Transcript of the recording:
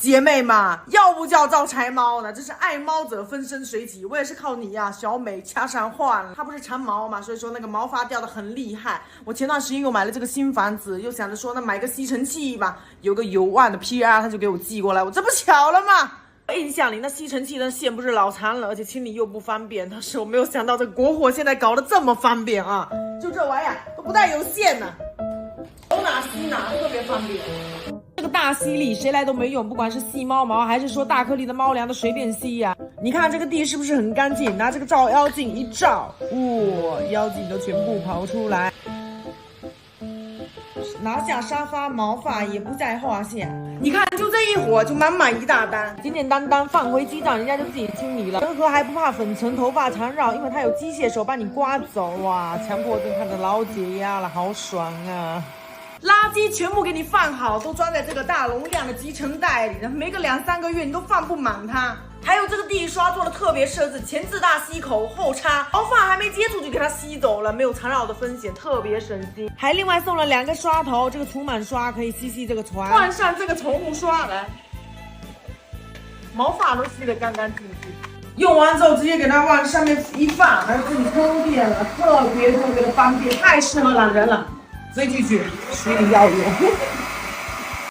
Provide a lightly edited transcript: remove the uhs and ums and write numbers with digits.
姐妹嘛，要不叫招财猫呢，这是爱猫者分身水起。我也是靠你呀、小美掐上换了。它不是缠毛嘛，所以说那个毛发掉的很厉害。我前段时间又买了这个新房子，又想着说那买个吸尘器吧，有个油万的 PR， 他就给我寄过来，我这不巧了吗？印象里那吸尘器的线不是老残了，而且清理又不方便。但是我没有想到这个国货现在搞得这么方便啊！就这玩意儿都不带有线呢，有哪吸哪，特别方便。这个大吸力谁来都没用，不管是吸猫毛还是说大颗粒的猫粮的随便吸呀、你看这个地是不是很干净？拿这个照妖镜一照，哇，妖精都全部跑出来。拿下沙发，毛发也不在话下。你看，就这一会儿就满满一大单，简简单单放回鸡蛋，人家就自己清理了。人和还不怕粉尘、头发缠绕，因为它有机械手帮你刮走。哇，强迫症看着老解压了，好爽啊！垃圾全部给你放好，都装在这个大容量的集成袋里，没个2-3个月你都放不满它。还有这个地刷做的特别设置，前置大吸口，后插，毛发还没接触就给它吸走了，没有缠绕的风险，特别省心。还另外送了2个刷头，这个除螨刷可以吸这个船，换上这个宠物刷来，毛发都吸得干干净净。用完之后直接给它往上面一放，还自己充电了，特别的方便，太适合懒人了。追剧去，水里要有。